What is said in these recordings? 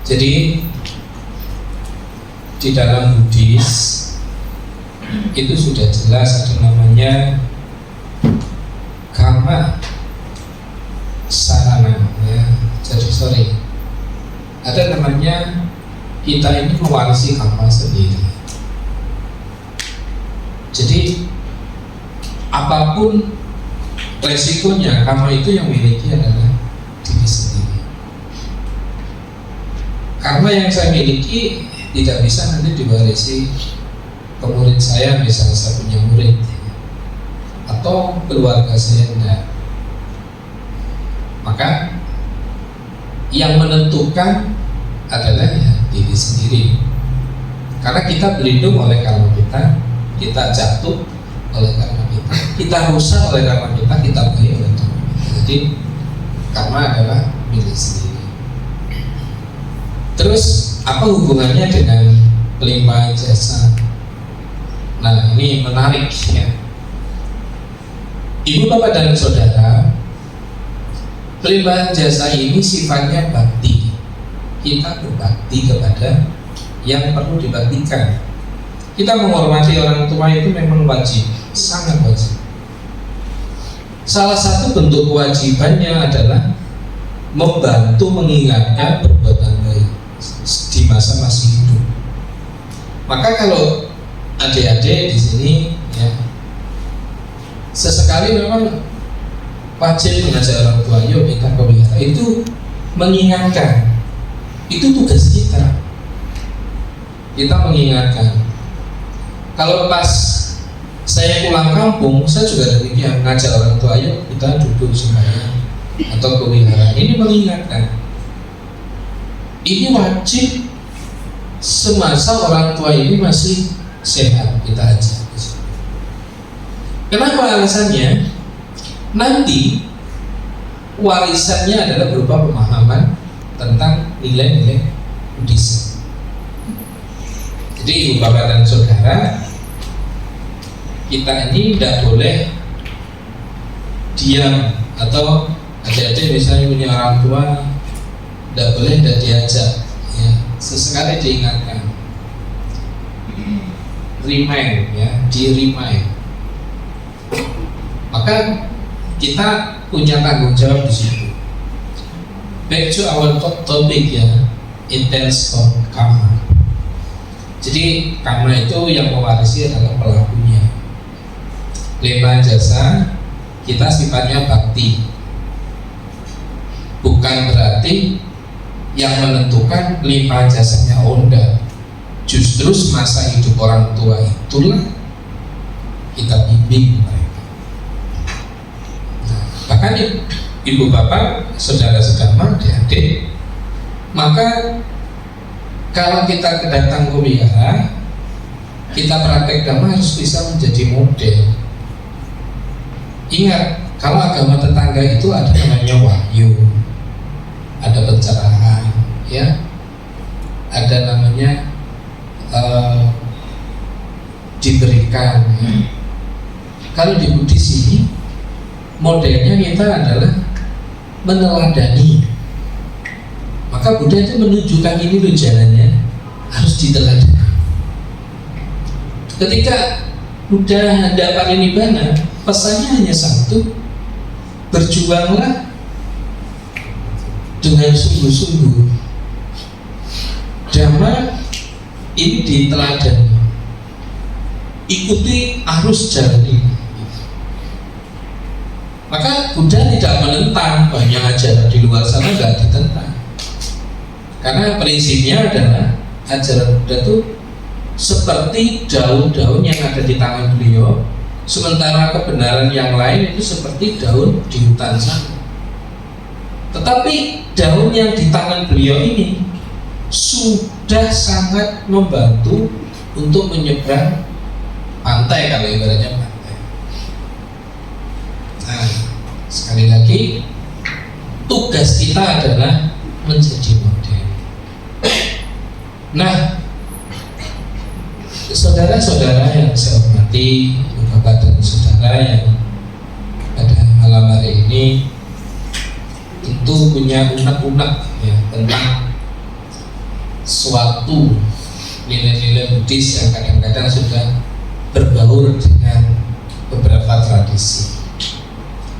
Jadi di dalam Buddhis itu sudah jelas ada namanya karma sarana ya. Jadi ada namanya kita ini mewarisi karma sendiri. Jadi apapun resikonya, karma itu yang miliki adalah diri sendiri. Karma yang saya miliki tidak bisa nanti diwarisi ke murid saya, misalnya saya punya murid atau keluarga saya, enggak. Maka yang menentukan adalah ya diri sendiri. Karena kita berlindung oleh karma kita jatuh oleh karma kita rusak oleh karma kita baik oleh karma kita. Jadi karma adalah milik sendiri. Terus apa hubungannya dengan pelimpahan jasa? Nah ini menarik ya. Ibu bapak dan saudara, pelimpahan jasa ini sifatnya bakti. Kita berbakti kepada yang perlu dibaktikan. Kita menghormati orang tua itu memang wajib, sangat wajib. Salah satu bentuk kewajibannya adalah membantu mengingatkan perbuatan baik di masa masih hidup. Maka kalau adik-adik di sini ya, sesekali memang wajib mengajak orang tua, yuk kita pelihara, itu mengingatkan. Itu tugas kita. Kita mengingatkan. Kalau pas saya pulang kampung, saya juga demikian ngajak orang tua, yuk kita duduk sembahyang atau pelihara. Ini mengingatkan. Ini wajib semasa orang tua ini masih sehat, kita ajak. Kenapa alasannya? Nanti warisannya adalah berupa pemahaman tentang nilai-nilai Buddhisme. Jadi ibu bapak dan saudara, kita ini tidak boleh diam, atau adik-adik misalnya punya orang tua tidak boleh tidak diajak ya. Sesekali diingatkan, remind ya, di-remind. Maka kita punya tanggung jawab di situ. Back to our topic ya, intense karma. Jadi karma itu yang mewarisi adalah pelakunya. Pelimpahan jasa kita sifatnya bakti, bukan berarti yang menentukan pelimpahan jasanya onda. Justru semasa hidup orang tua itulah kita bimbing mereka. Nah, bahkan ibu bapak, saudara-saudara, adik-adik, maka kalau kita datang ke wihara, kita praktek dhamma harus bisa menjadi model. Ingat, kalau agama tetangga itu ada namanya wahyu, ada pencerahan, ya, ada namanya diberikan. Ya. Kalau di Buddhis ini, modelnya kita adalah meneladani. Maka Buddha itu menunjukkan ini loh jalannya, harus diteladani. Ketika Buddha hendak parinibbana, pesannya hanya satu: berjuanglah dengan sungguh-sungguh. Dhamma ini diteladani, ikuti arus jalan ini. Maka Buddha tidak menentang, banyak ajaran di luar sana nggak ditentang. Karena prinsipnya adalah ajaran Buddha itu seperti daun-daun yang ada di tangan beliau, sementara kebenaran yang lain itu seperti daun di hutan sana. Tetapi daun yang di tangan beliau ini sudah sangat membantu untuk menyeberang pantai, kalau ibaratnya pantai. Nah, sekali lagi tugas kita adalah menjadi model. Nah, saudara-saudara yang saya hormati, bapak dan saudara yang pada malam hari ini tentu punya unek-unek ya tentang suatu nilai-nilai Buddhis yang kadang-kadang sudah berbaur dengan beberapa tradisi.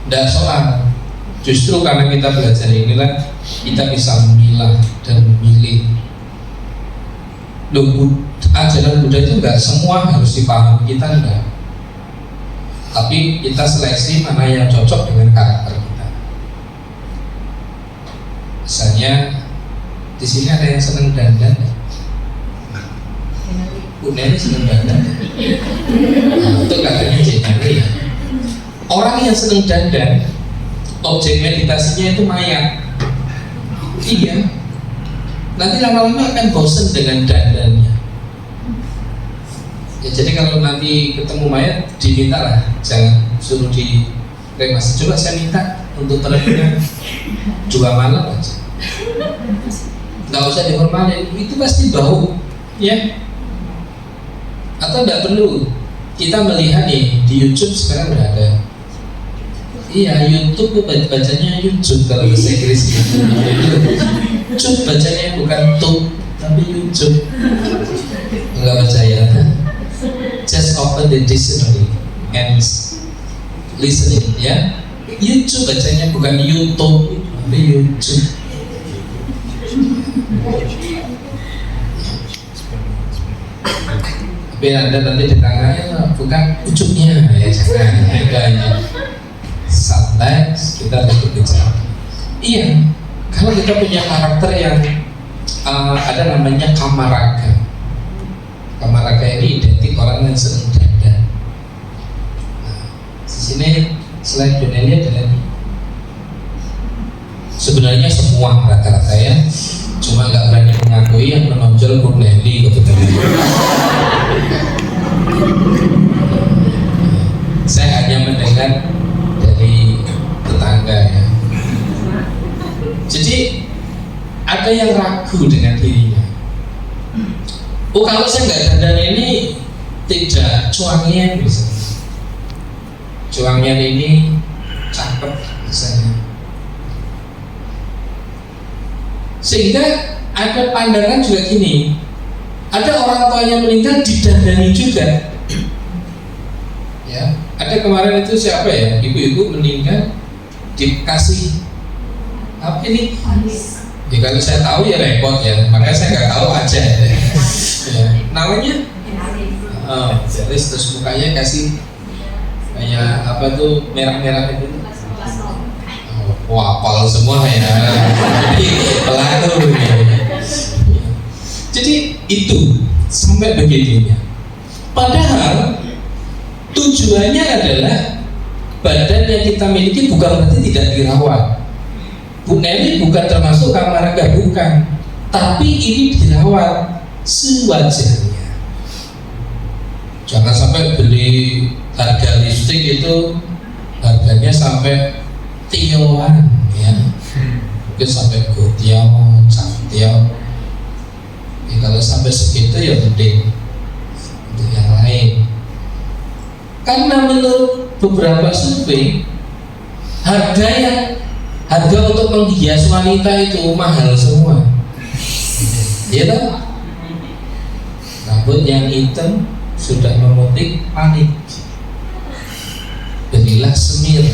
Tidak soal, justru karena kita belajar inilah kita bisa memilah dan memilih. Ajaran Buddha itu enggak semua harus dipahami kita, enggak. Tapi kita seleksi mana yang cocok dengan karakter kita. Misalnya di sini ada yang seneng dandan. Bu Neni seneng dandan. Itu katanya jadi ya. Orang yang seneng dandan, objek meditasinya itu mayat. Iya. Nanti lama-lama akan bosan dengan dandannya. Ya, jadi kalau nanti ketemu mayat, diminta lah, jangan suruh di kremasi. Coba saya minta untuk terapinya 2 malam aja. Nggak usah dihormatin, itu pasti bau, ya. Atau nggak perlu kita melihat nih di YouTube sekarang udah ada. Iya, YouTube bacanya YouTube kalau bahasa Inggris gitu. YouTube bacanya bukan tube tapi YouTube. Enggak percaya? Just open the dictionary and listening, ya. YouTube bacanya bukan YouTube tapi YouTube. Tapi Anda nanti ditanya bukan ujungnya, ya jangan. Enggak. Santai, kita harus berbicara. Iya, kalau kita punya karakter yang ada namanya kamaraga. Kamaraga ini identik orang yang senang dandan. Nah, di sini selain Doneli ada lagi. Sebenarnya semua rata-rata ya, cuma nggak berani mengakui yang menonjol Doneli kebetulan. Saya hanya mendengar dari tetangga ya. Jadi ada yang ragu dengan dirinya. Oh, kalau saya nggak dandan ini tidak cuangian misalnya. Cuangian ini cakep misalnya. Sehingga ada pandangan juga gini. Ada orang tuanya meninggal didandani juga. Ya, ada kemarin itu siapa ya, ibu-ibu meninggal dikasih apa ini? Ya kalau saya tahu ya repot ya, makanya saya nggak tahu aja. Ya, namanya? Terus mukanya kasih kayak apa tuh merah-merah itu? Wah, apal semua ya. Pelaku ya. Jadi itu sampai begitunya. Padahal tujuannya adalah badan yang kita miliki bukan berarti tidak dirawat. Bu Neni bukan termasuk kamaraga, bukan. Tapi ini dirawat sewajarnya. Jangan sampai beli harga listrik itu harganya sampai tioan, ya. Mungkin sampai gotiao, cantiao. Ya, kalau sampai segitu ya mending untuk yang lain. Karena menurut beberapa survei harga untuk menghias wanita itu mahal semua. Iya kan? Rambut yang hitam sudah memutih panik. Belilah semir.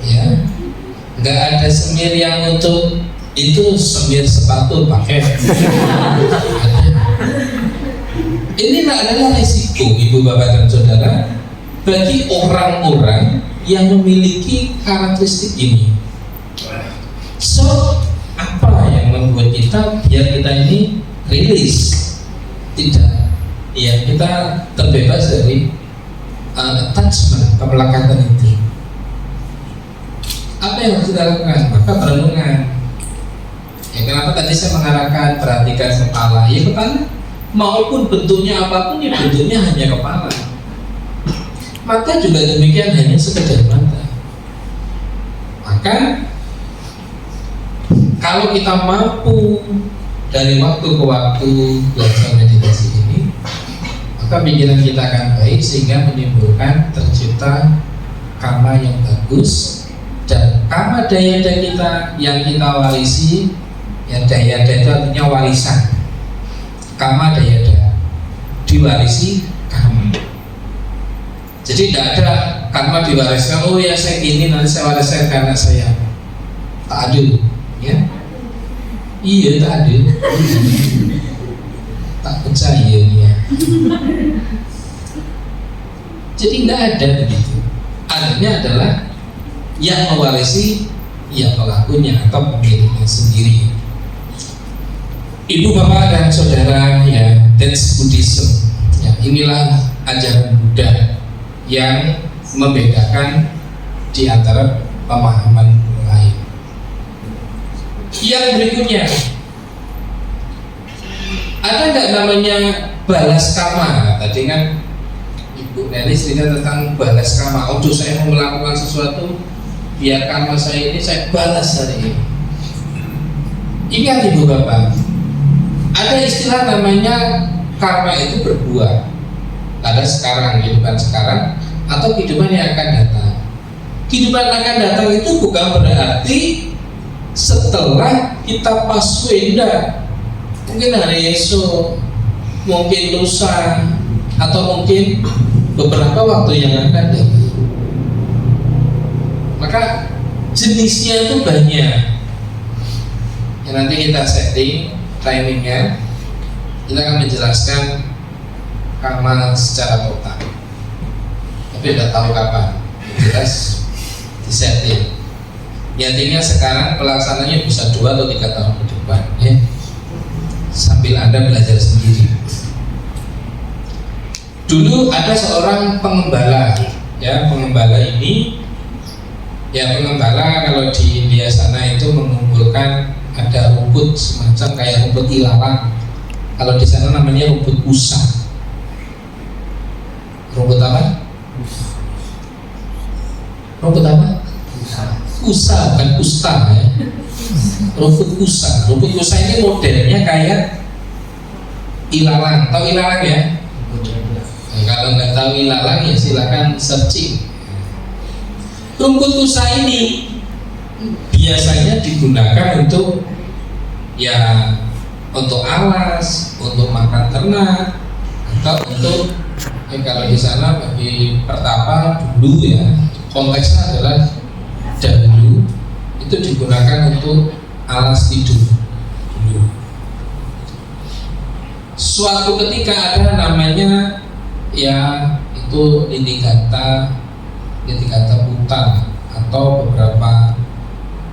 Ya, nggak ada semir yang untuk itu, semir sepatu pakai. Ini adalah risiko ibu bapak dan saudara bagi orang-orang yang memiliki karakteristik ini. So, apa yang membuat kita biar kita ini rilis? Tidak, ya kita terbebas dari attachment, kemelekatan itu. Apa yang harus kita lakukan? Maka perenungan. Ya, kenapa tadi saya mengarahkan perhatikan kepala? Ya kepala, maupun bentuknya apapun, ya bentuknya hanya kepala. Mata juga demikian, hanya sekedar mata. Maka kalau kita mampu dari waktu ke waktu belajar meditasi ini, maka pikiran kita akan baik sehingga menimbulkan tercipta karma yang bagus, dan karma daya kita yang kita warisi Ya, dayada itu artinya warisan. Kama dayada, diwarisi karma. Jadi tidak ada karma diwariskan. Oh ya saya gini, nanti saya wariskan karena saya. Tak ada, ya? Iya tak ada. Tak percaya ya. Jadi tidak ada begitu. Adanya adalah yang mewarisi ya pelakunya atau pemiliknya sendiri. Ibu bapak dan saudara, ya, that's Buddhism. Ya, inilah ajaran Buddha yang membedakan di antara pemahaman lain. Yang berikutnya, ada nggak namanya balas karma? Tadi kan Ibu Neli cerita tentang balas karma. Oh, saya mau melakukan sesuatu, biar karma saya ini saya balas hari ini. Ingat Ibu Bapak, ada istilah namanya karma itu berbuah. Ada sekarang, kehidupan sekarang, atau kehidupan yang akan datang. Kehidupan akan datang itu bukan berarti setelah kita paswenda, mungkin hari esok, mungkin lusa, atau mungkin beberapa waktu yang akan datang. Maka jenisnya itu banyak. Ya, nanti kita setting timingnya, kita akan menjelaskan karma secara total. Tapi tidak tahu kapan, jelas disetting. Intinya sekarang pelaksananya bisa 2 atau 3 tahun ke depan, ya. Sambil Anda belajar sendiri. Dulu ada seorang pengembala, ya, pengembala ini, ya, pengembala kalau di India sana itu mengumpulkan ada rumput semacam kayak rumput ilalang. Kalau di sana namanya rumput kusa. Rumput apa? Rumput apa? Kusa, bukan kusta, ya. Rumput kusa. Rumput kusa ini modelnya kayak ilalang. Tahu ilalang ya? Nah, kalau nggak tahu ilalang ya silakan searching. Rumput kusa ini biasanya digunakan untuk, ya, untuk alas, untuk makan ternak, atau untuk, ya, kalau di sana bagi pertapa dulu, ya, konteksnya adalah dahulu itu digunakan untuk alas tidur dulu. Suatu ketika ada namanya, ya, itu Nitigata Buta atau beberapa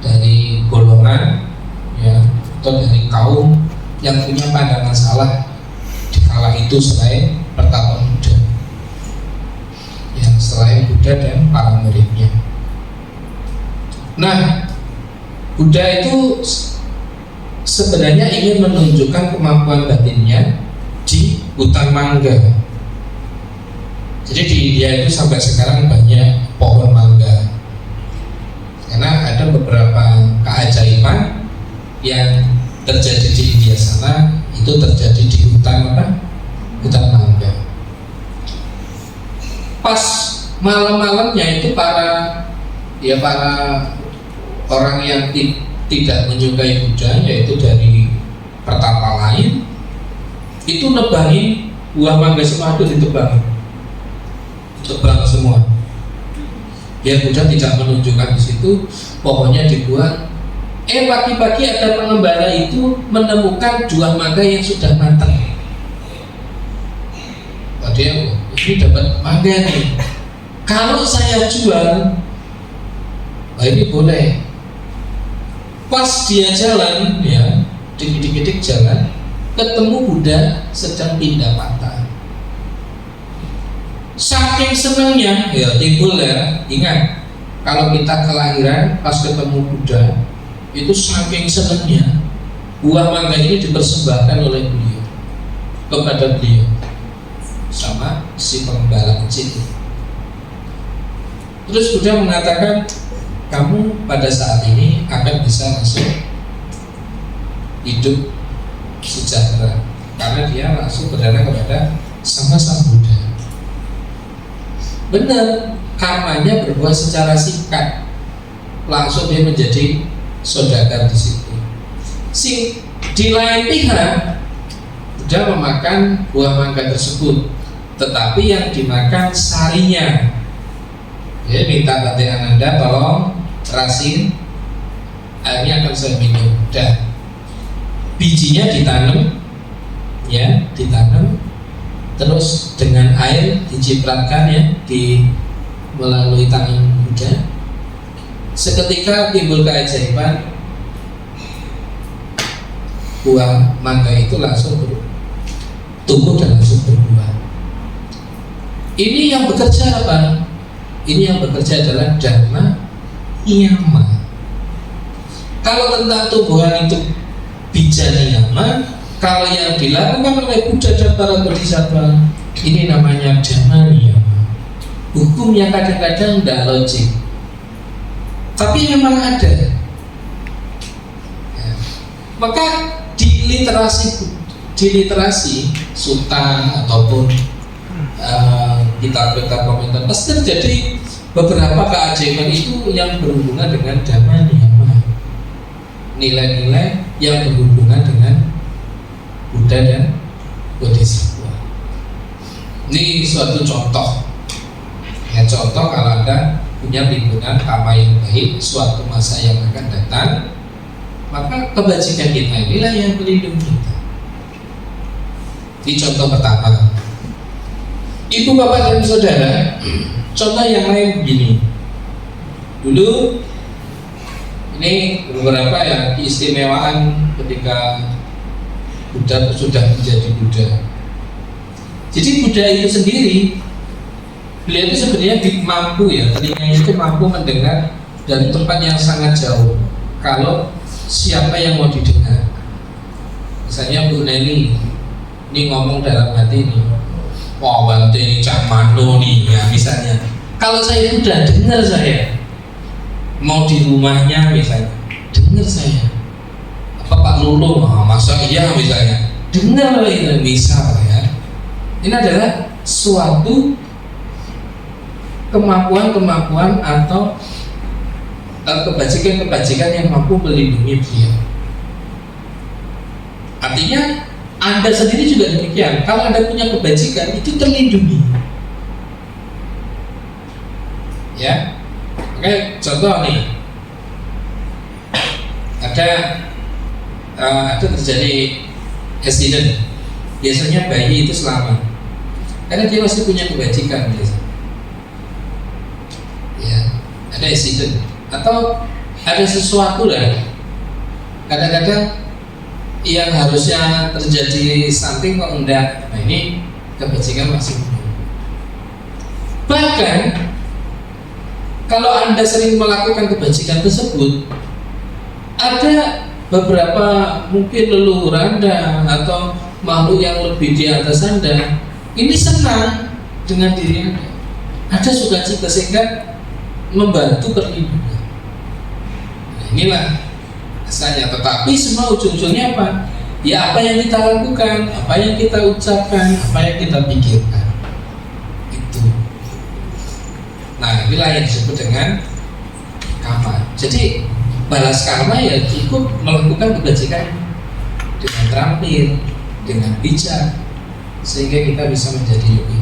dari golongan, ya, atau dari kaum yang punya pandangan salah di kala itu selain pertapa Buddha, yang selain Buddha dan para muridnya. Nah, Buddha itu sebenarnya ingin menunjukkan kemampuan batinnya di hutan mangga. Jadi di India itu sampai sekarang banyak pohon mangga, karena ada beberapa keajaiban yang terjadi di India sana itu terjadi di hutan apa? Hutan mangga. Pas malam-malamnya itu para orang yang tidak menyukai Buddha, yaitu dari pertapa lain, itu nebangin buah mangga semua, itu ditebang semua. Biar Buddha tidak menunjukkan di situ, pohonnya dibuang. Pagi-pagi ada pengembala itu menemukan buah mangga yang sudah matang. Dia, ini dapat mangga nih. Kalau saya jual, ini boleh. Pas dia jalan, ya, dikit-dikit jalan, ketemu Buddha sedang pindah patah. Saking senangnya, ya, timbul, ya, ingat, kalau kita kelahiran pas ketemu Buddha, itu saking senangnya buah mangga ini dipersembahkan oleh beliau kepada beliau sama si pengembala kecil. Terus Buddha mengatakan, kamu pada saat ini akan bisa masuk hidup sejahtera, karena dia langsung berdarah kepada sang Buddha. Benar, karmanya berbuah secara singkat, langsung dia menjadi saudagar di situ. Si di lain pihak sudah memakan buah mangga tersebut, tetapi yang dimakan sarinya. Ya, minta bantuan Anda, tolong rasin, airnya akan saya minum. Dan bijinya ditanam, ya, ditanam, terus dengan air dicipratkan, ya, di melalui tangan Buddha. Seketika timbul keajaiban, buah mangga itu langsung tumbuh dan langsung berbuah. Ini yang bekerja apa? Ini yang bekerja adalah dharma niyama. Kalau tentang tumbuhan itu bija niyama, kalau yang dilakukan oleh Buddha dan para bodhisattva, ini namanya dhamma niyama. Hukum yang kadang-kadang tidak logik, tapi memang ada. Ya. Maka di literasi sutta ataupun kitab-kitab komentar pasti terjadi beberapa keajaiban itu yang berhubungan dengan dhamma niyama, nilai-nilai yang berhubungan dengan Buddha dan Bodhisattva. Ini suatu contoh, ya, contoh kalau Anda punya lingkungan karma yang baik, suatu masa yang akan datang, maka kebajikan kita inilah yang melindungi kita. Ini contoh pertama. Ibu, bapak, dan saudara, contoh yang lain begini. Dulu ini beberapa ya keistimewaan ketika Buddha sudah menjadi Buddha. Jadi Buddha itu sendiri, beliau itu sebenarnya mampu, ya, telinganya itu mampu mendengar dari tempat yang sangat jauh kalau siapa yang mau didengar. Misalnya Bu Nelly ini ngomong dalam hati ini, wah, Bante ini Cak Mano nih, ya, misalnya. Kalau saya udah dengar, saya mau di rumahnya misalnya, dengar saya. Apa Pak Lulu, masa iya misalnya, dengar itu misal, ya. Ini adalah suatu kemampuan atau kebajikan yang mampu melindungi dia. Artinya Anda sendiri juga demikian. Kalau Anda punya kebajikan, itu terlindungi. Ya, oke, contoh nih, ada terjadi accident. Biasanya bayi itu selamat karena dia masih punya kebajikan, biasa. Ya, ada accident atau ada sesuatu lah. Kadang-kadang yang harusnya terjadi something kok enggak. Nah, ini kebajikan masih belum. Bahkan kalau Anda sering melakukan kebajikan tersebut, ada beberapa mungkin leluhur Anda atau makhluk yang lebih di atas Anda ini senang dengan diri Anda. Ada sukacita sehingga membantu perlindungan. Nah, inilah asalnya. Tetapi semua ujung-ujungnya apa? Ya apa yang kita lakukan, apa yang kita ucapkan, apa yang kita pikirkan. Itu. Nah, inilah yang disebut dengan karma. Jadi balas karma ya cukup melakukan kebajikan dengan terampil, dengan bijak, sehingga kita bisa menjadi lebih